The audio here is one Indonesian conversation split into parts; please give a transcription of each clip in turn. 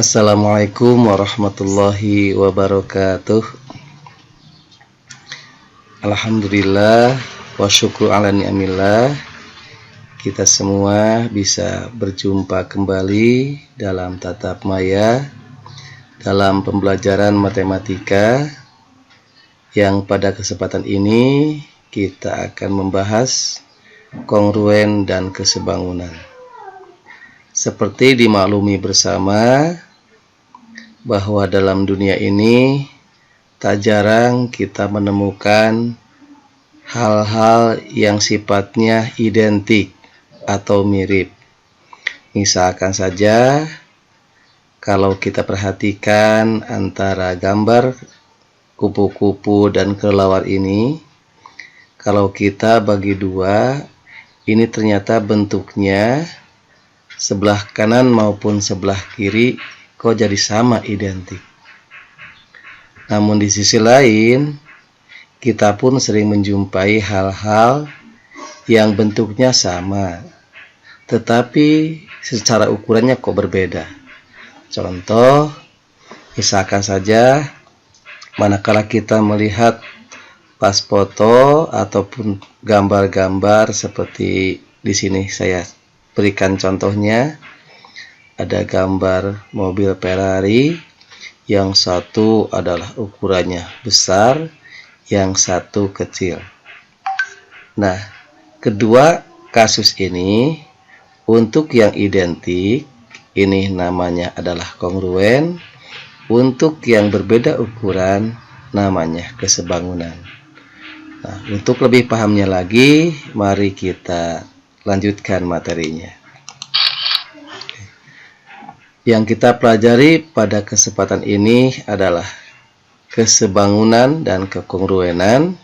Assalamualaikum warahmatullahi wabarakatuh. Alhamdulillah wa syukru ala ni'amillah. Kita semua bisa berjumpa kembali dalam tatap maya dalam pembelajaran matematika yang pada kesempatan ini kita akan membahas kongruen dan kesebangunan. Seperti dimaklumi bersama bahwa dalam dunia ini tak jarang kita menemukan hal-hal yang sifatnya identik atau mirip. Misalkan saja kalau kita perhatikan antara gambar kupu-kupu dan kelelawar ini, kalau kita bagi dua, ini ternyata bentuknya sebelah kanan maupun sebelah kiri kok jadi sama, identik. Namun di sisi lain, kita pun sering menjumpai hal-hal yang bentuknya sama, tetapi secara ukurannya kok berbeda. Contoh, misalkan saja manakala kita melihat pas foto ataupun gambar-gambar seperti di sini saya berikan contohnya, ada gambar mobil Ferrari, yang satu adalah ukurannya besar, yang satu kecil. Nah, kedua kasus ini untuk yang identik, ini namanya adalah kongruen. Untuk yang berbeda ukuran, namanya kesebangunan. Nah, untuk lebih pahamnya lagi, mari kita lanjutkan materinya. Yang kita pelajari pada kesempatan ini adalah kesebangunan dan kekongruenan,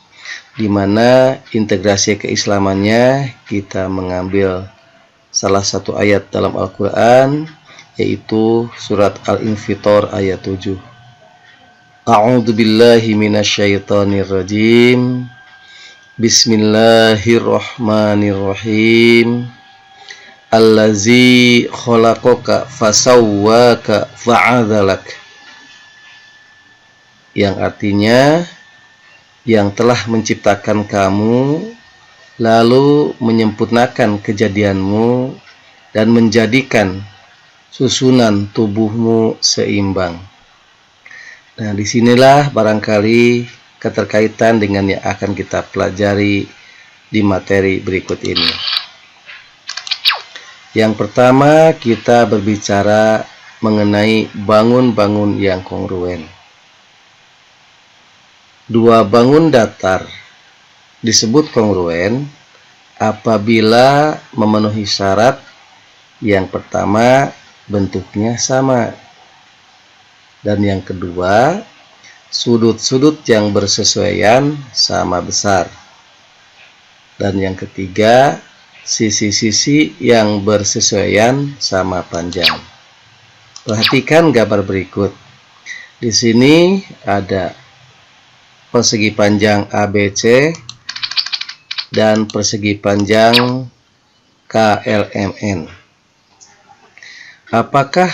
di mana integrasi keislamannya kita mengambil salah satu ayat dalam Al-Quran, yaitu surat Al-Infitor ayat 7. A'udzu billahi minasyaitonir rajim. Bismillahirrahmanirrahim. Allazi khalaqaka fasawwaka fa'adalak, yang artinya yang telah menciptakan kamu lalu menyempurnakan kejadianmu dan menjadikan susunan tubuhmu seimbang. Nah, disinilah barangkali keterkaitan dengan yang akan kita pelajari di materi berikut ini. Yang pertama, kita berbicara mengenai bangun-bangun yang kongruen. Dua bangun datar disebut kongruen apabila memenuhi syarat. Yang pertama, bentuknya sama. Dan yang kedua, sudut-sudut yang bersesuaian sama besar. Dan yang ketiga, sisi-sisi yang bersesuaian sama panjang. Perhatikan gambar berikut. Di sini ada persegi panjang ABC dan persegi panjang KLMN. Apakah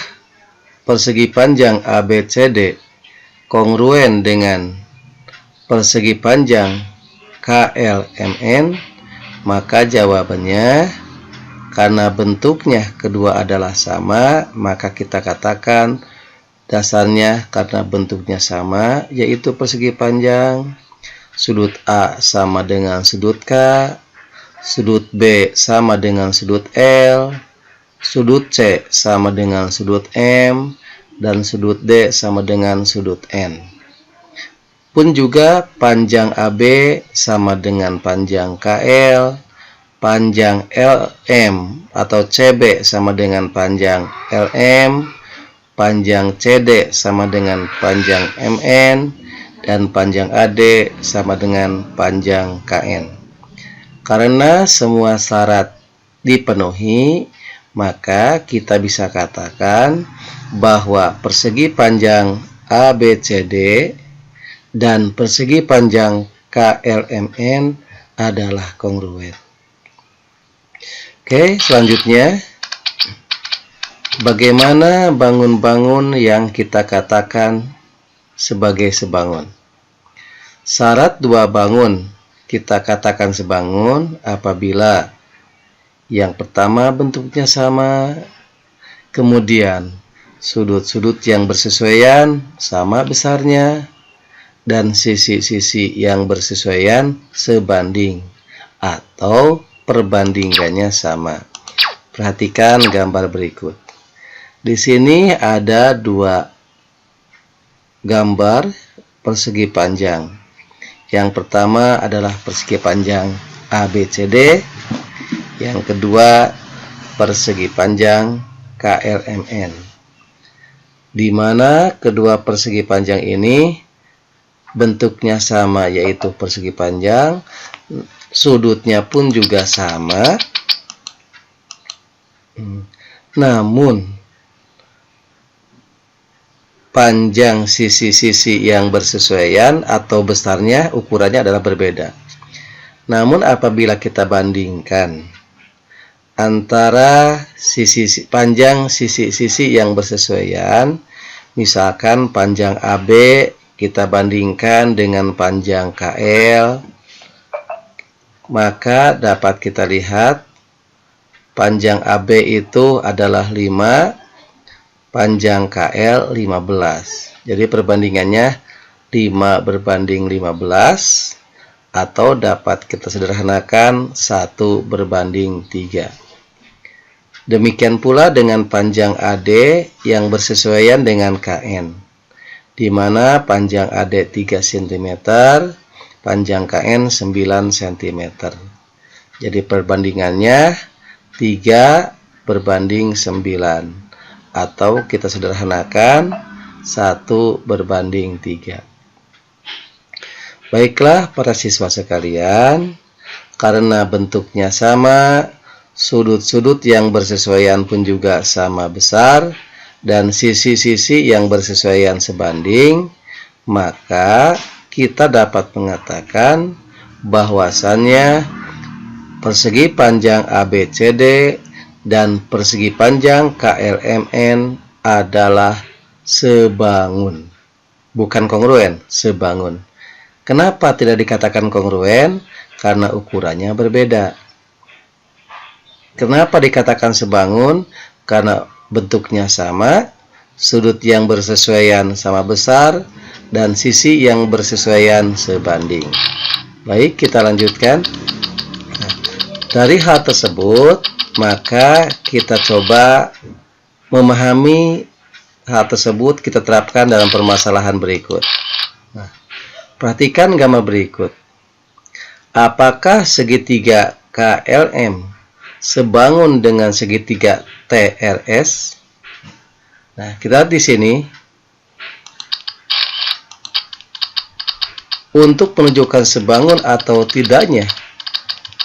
persegi panjang ABCD kongruen dengan persegi panjang KLMN? Maka jawabannya, karena bentuknya kedua adalah sama, maka kita katakan dasarnya karena bentuknya sama, yaitu persegi panjang. Sudut A sama dengan sudut K, sudut B sama dengan sudut L, sudut C sama dengan sudut M, dan sudut D sama dengan sudut N. Pun juga panjang AB sama dengan panjang KL, panjang LM atau CB sama dengan panjang LM, panjang CD sama dengan panjang MN, dan panjang AD sama dengan panjang KN. Karena semua syarat dipenuhi, maka kita bisa katakan bahwa persegi panjang ABCD dan persegi panjang KLMN adalah kongruen. Oke, selanjutnya Bagaimana bangun-bangun yang kita katakan sebagai sebangun? Syarat dua bangun kita katakan sebangun apabila yang pertama bentuknya sama, kemudian sudut-sudut yang bersesuaian sama besarnya, dan sisi-sisi yang bersesuaian sebanding atau perbandingannya sama. Perhatikan gambar berikut. Di sini ada dua gambar persegi panjang. Yang pertama adalah persegi panjang ABCD, yang kedua persegi panjang KLMN. Di mana kedua persegi panjang ini bentuknya sama, yaitu persegi panjang, sudutnya pun juga sama. Namun panjang sisi-sisi yang bersesuaian atau besarnya ukurannya adalah berbeda. Namun apabila kita bandingkan antara panjang sisi-sisi yang bersesuaian, misalkan panjang AB kita bandingkan dengan panjang KL, maka dapat kita lihat panjang AB itu adalah 5, panjang KL 15. Jadi perbandingannya 5 berbanding 15, atau dapat kita sederhanakan 1 berbanding 3. Demikian pula dengan panjang AD yang bersesuaian dengan KN, di mana panjang AD 3 cm, panjang KN 9 cm. Jadi perbandingannya 3 berbanding 9. Atau kita sederhanakan 1 berbanding 3. Baiklah para siswa sekalian, karena bentuknya sama, sudut-sudut yang bersesuaian pun juga sama besar, dan sisi-sisi yang bersesuaian sebanding, maka kita dapat mengatakan bahwasannya persegi panjang ABCD dan persegi panjang KLMN adalah sebangun. Bukan kongruen, sebangun. Kenapa tidak dikatakan kongruen? Karena ukurannya berbeda. Kenapa dikatakan sebangun? Karena bentuknya sama, sudut yang bersesuaian sama besar, dan sisi yang bersesuaian sebanding. Baik, kita lanjutkan. Dari hal tersebut, maka kita coba memahami hal tersebut, kita terapkan dalam permasalahan berikut. Nah, perhatikan gambar berikut. Apakah segitiga KLM sebangun dengan segitiga TRS? Nah, kita lihat di sini. Untuk menunjukkan sebangun atau tidaknya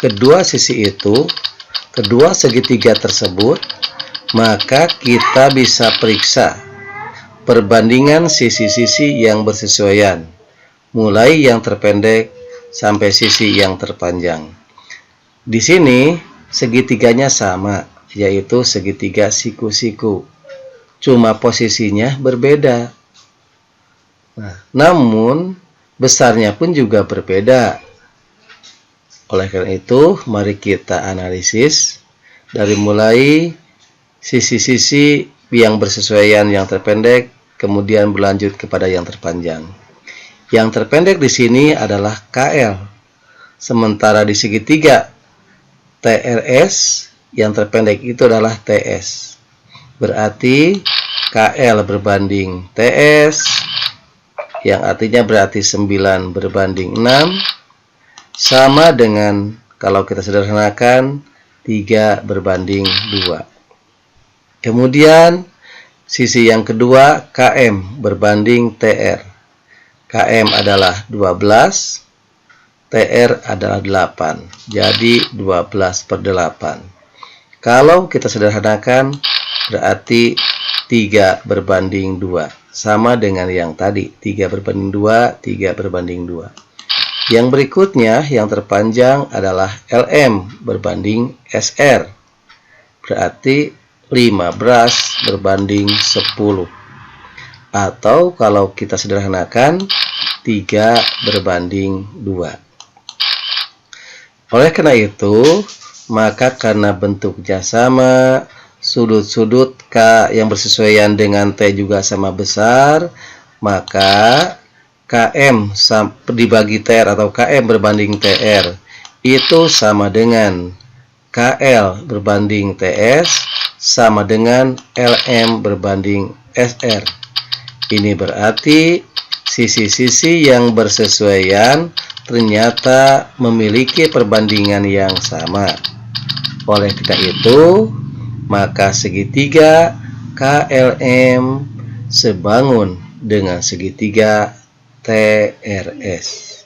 kedua sisi itu, kedua segitiga tersebut, maka kita bisa periksa perbandingan sisi-sisi yang bersesuaian, mulai yang terpendek sampai sisi yang terpanjang. Di sini segitiganya sama, yaitu segitiga siku-siku, cuma posisinya berbeda. Nah, namun besarnya pun juga berbeda. Oleh karena itu, mari kita analisis dari mulai sisi-sisi yang bersesuaian yang terpendek, kemudian berlanjut kepada yang terpanjang. Yang terpendek di sini adalah KL, sementara di segitiga TRS yang terpendek itu adalah TS. Berarti KL berbanding TS, yang artinya berarti 9 berbanding 6, sama dengan kalau kita sederhanakan 3 berbanding 2. Kemudian sisi yang kedua KM berbanding TR. KM adalah 12, TR adalah 8. Jadi 12/8. Kalau kita sederhanakan berarti 3 berbanding 2. Sama dengan yang tadi, 3 berbanding 2, 3 berbanding 2. Yang berikutnya, yang terpanjang adalah LM berbanding SR. Berarti 15/10. Atau kalau kita sederhanakan 3/2. Oleh karena itu, maka karena bentuknya sama, sudut-sudut K yang bersesuaian dengan T juga sama besar, maka KM dibagi TR atau KM berbanding TR itu sama dengan KL berbanding TS sama dengan LM berbanding SR. Ini berarti sisi-sisi yang bersesuaian ternyata memiliki perbandingan yang sama. Oleh karena itu, maka segitiga KLM sebangun dengan segitiga TRS.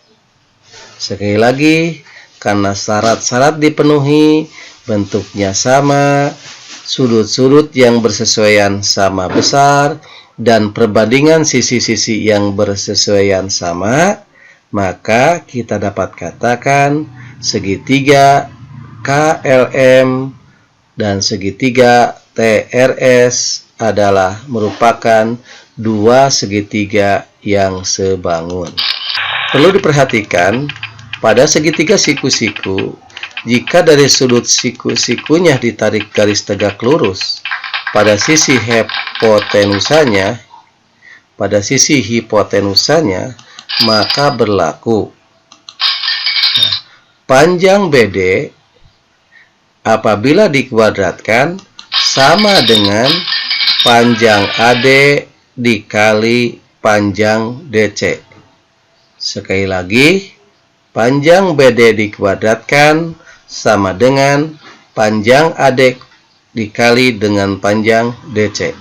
Sekali lagi, karena syarat-syarat dipenuhi, bentuknya sama, sudut-sudut yang bersesuaian sama besar, dan perbandingan sisi-sisi yang bersesuaian sama, maka kita dapat katakan segitiga KLM dan segitiga TRS adalah merupakan dua segitiga yang sebangun. Perlu diperhatikan, pada segitiga siku-siku, jika dari sudut siku-sikunya ditarik garis tegak lurus, pada sisi hipotenusanya, maka berlaku panjang BD apabila dikuadratkan sama dengan panjang AD dikali panjang DC. Sekali lagi, panjang BD dikuadratkan sama dengan panjang AD dikali dengan panjang DC,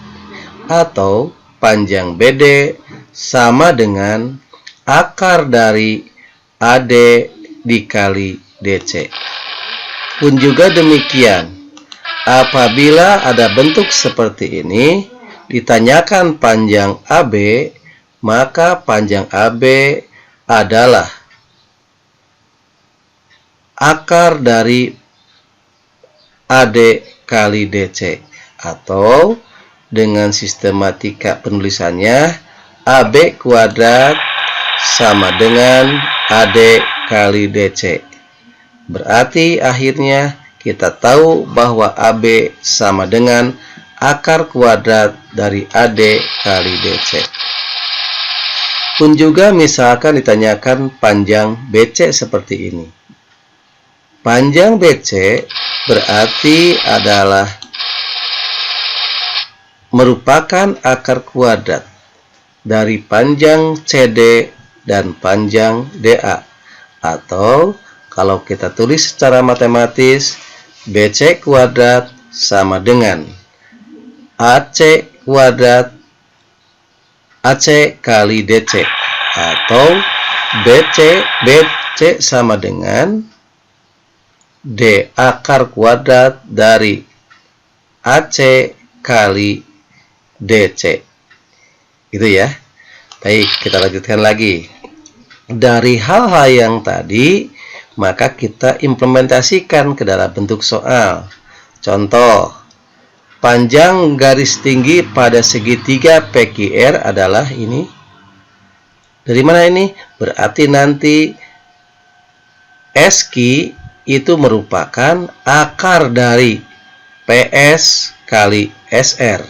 atau panjang BD sama dengan akar dari AD dikali DC. Pun juga demikian, apabila ada bentuk seperti ini, ditanyakan panjang AB, maka panjang AB adalah akar dari AD kali DC, atau dengan sistematika penulisannya AB kuadrat sama dengan AD kali DC. Berarti akhirnya kita tahu bahwa AB sama dengan akar kuadrat dari AD kali DC. Pun juga misalkan ditanyakan panjang BC seperti ini. Panjang BC berarti adalah merupakan akar kuadrat dari panjang CD dan panjang DA, atau kalau kita tulis secara matematis, BC kuadrat sama dengan AC kuadrat AC kali DC, atau BC sama dengan D akar kuadrat dari AC kali DC. Gitu ya. Baik, kita lanjutkan lagi. Dari hal-hal yang tadi, maka kita implementasikan ke dalam bentuk soal. Contoh, panjang garis tinggi pada segitiga PQR adalah ini. Dari mana ini? Berarti nanti SQ itu merupakan akar dari PS kali SR.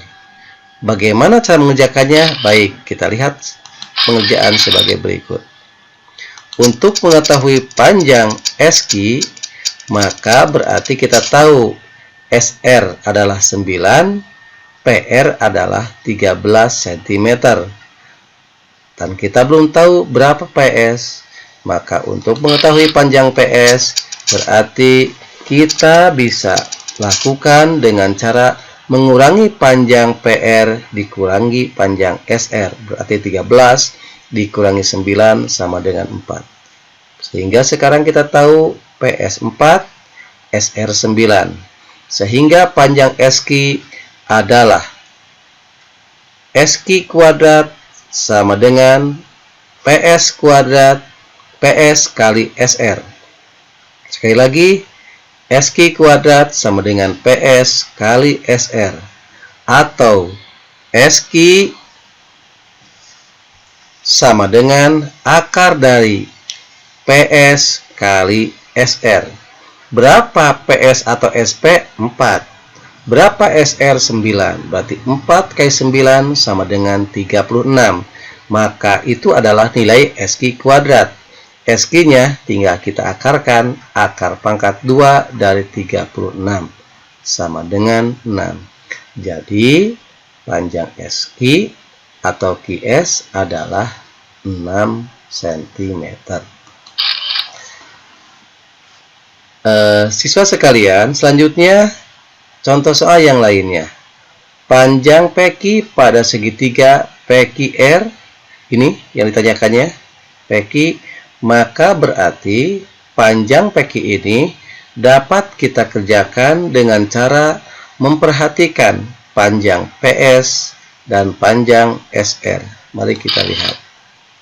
Bagaimana cara mengerjakannya? Baik, kita lihat pengerjaan sebagai berikut. Untuk mengetahui panjang SQ, maka berarti kita tahu SR adalah 9, PR adalah 13 cm. Dan kita belum tahu berapa PS. Maka untuk mengetahui panjang PS, berarti kita bisa lakukan dengan cara mengurangi panjang PR dikurangi panjang SR. Berarti 13 dikurangi 9 sama dengan 4. Sehingga sekarang kita tahu PS 4, SR 9. Sehingga panjang SQ adalah SQ kuadrat sama dengan PS kuadrat PS kali SR. Sekali lagi, SQ kuadrat sama dengan PS kali SR, atau SQ sama dengan akar dari PS kali SR. Berapa PS atau SP? 4. Berapa SR? 9. Berarti 4 kali 9 sama dengan 36. Maka itu adalah nilai SQ kuadrat. SQ-nya tinggal kita akarkan, akar pangkat 2 dari 36 sama dengan 6. Jadi panjang SQ atau QS adalah 6 cm. Siswa sekalian, selanjutnya contoh soal yang lainnya. Panjang PQ pada segitiga PQR, ini yang ditanyakannya, PQ, maka berarti panjang PQ ini dapat kita kerjakan dengan cara memperhatikan panjang PS dan panjang SR. Mari kita lihat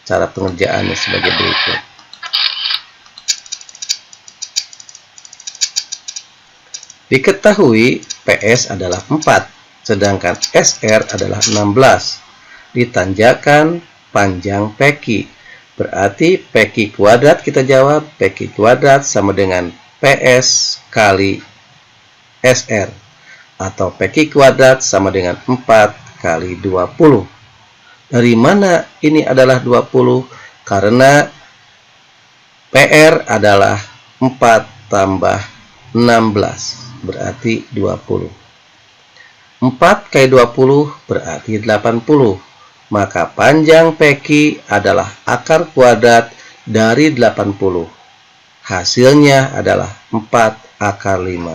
cara pengerjaannya sebagai berikut. Diketahui PS adalah 4, sedangkan SR adalah 16. Ditanjakan panjang PQ. Berarti PQ kuadrat, kita jawab PQ kuadrat sama dengan PS kali SR. Atau PQ kuadrat sama dengan 4 kali 20. Dari mana ini adalah 20? Karena PR adalah 4 tambah 16. Berarti 20. 4 kali 20 berarti 80. Maka panjang PQ adalah akar kuadrat dari 80. Hasilnya adalah 4 akar 5.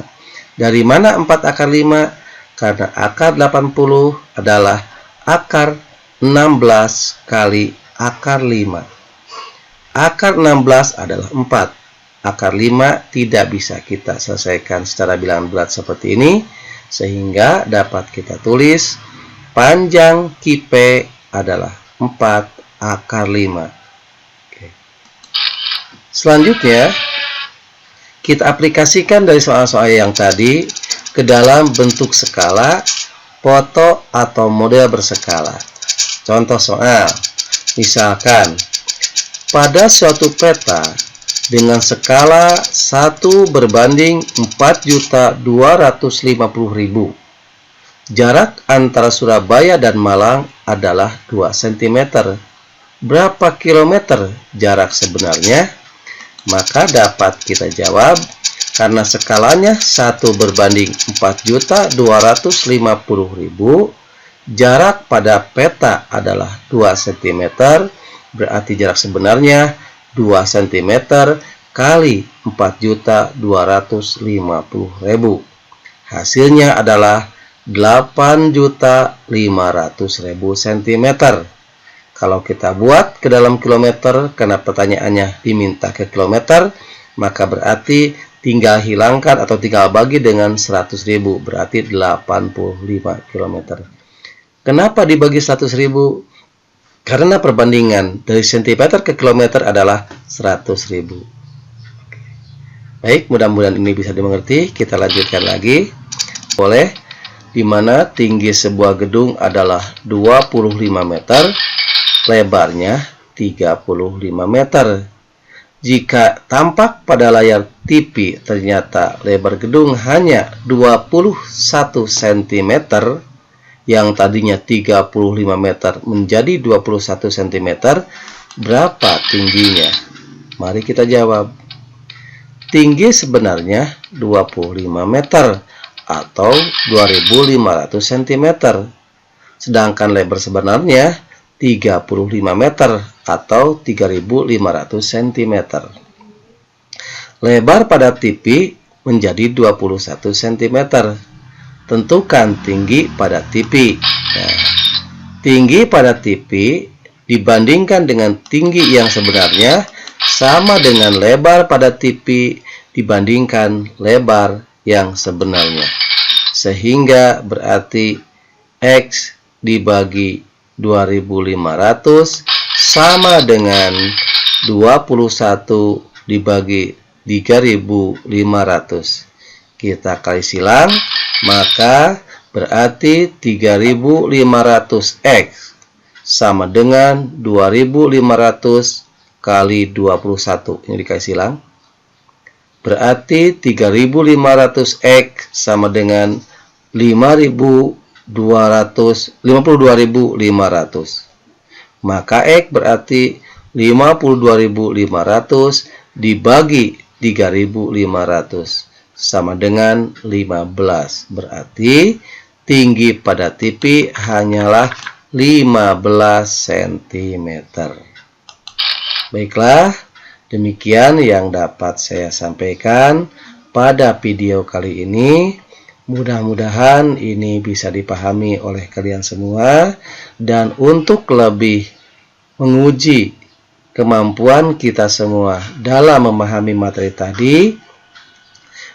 Dari mana 4 akar 5? Karena akar 80 adalah akar 16 kali akar 5. Akar 16 adalah 4. Akar 5 tidak bisa kita selesaikan secara bilangan bulat seperti ini, sehingga dapat kita tulis panjang QP adalah 4 akar 5. Oke. Selanjutnya, kita aplikasikan dari soal-soal yang tadi ke dalam bentuk skala, foto, atau model berskala. Contoh soal, misalkan, pada suatu peta dengan skala 1 berbanding 4.250.000. Jarak antara Surabaya dan Malang adalah 2 cm. Berapa kilometer jarak sebenarnya? Maka dapat kita jawab, karena skalanya 1 berbanding 4.250.000, jarak pada peta adalah 2 cm, berarti jarak sebenarnya 2 cm kali 4.250.000. Hasilnya adalah 8.500.000 cm. Kalau kita buat ke dalam kilometer, karena pertanyaannya diminta ke kilometer, maka berarti tinggal hilangkan atau tinggal bagi dengan 100.000, berarti 85 km. Kenapa dibagi 100.000? Karena perbandingan dari cm ke kilometer adalah 100.000. Baik, mudah-mudahan ini bisa dimengerti. Kita lanjutkan lagi. Boleh, di mana tinggi sebuah gedung adalah 25 meter, lebarnya 35 meter. Jika tampak pada layar TV ternyata lebar gedung hanya 21 cm, yang tadinya 35 meter menjadi 21 cm, berapa tingginya? Mari kita jawab. Tinggi sebenarnya 25 meter atau 2.500 cm. Sedangkan lebar sebenarnya 35 meter atau 3.500 cm. Lebar pada TV menjadi 21 cm. Tentukan tinggi pada TV. Nah, tinggi pada TV dibandingkan dengan tinggi yang sebenarnya sama dengan lebar pada TV dibandingkan lebar yang sebenarnya. Sehingga berarti X dibagi 2.500 sama dengan 21 dibagi 3.500. kita kali silang, maka berarti 3500X sama dengan 2500 kali 21. Ini dikali silang. Berarti 3500X sama dengan 52.500. Maka X berarti 52.500 dibagi 3.500 sama dengan 15. Berarti tinggi pada TV hanyalah 15 cm. Baiklah, demikian yang dapat saya sampaikan pada video kali ini. Mudah-mudahan ini bisa dipahami oleh kalian semua, dan untuk lebih menguji kemampuan kita semua dalam memahami materi tadi,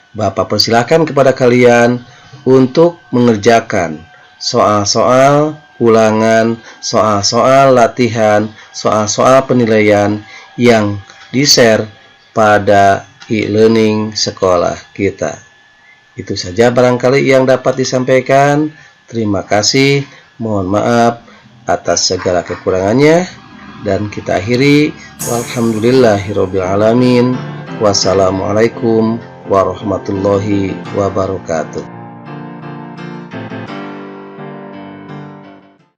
Bapak persilakan kepada kalian untuk mengerjakan soal-soal ulangan, soal-soal latihan, soal-soal penilaian yang di-share pada e-learning sekolah kita. Itu saja barangkali yang dapat disampaikan. Terima kasih, mohon maaf atas segala kekurangannya, dan kita akhiri. Walhamdulillahirabbil alamin. Wassalamualaikum warahmatullahi wabarakatuh.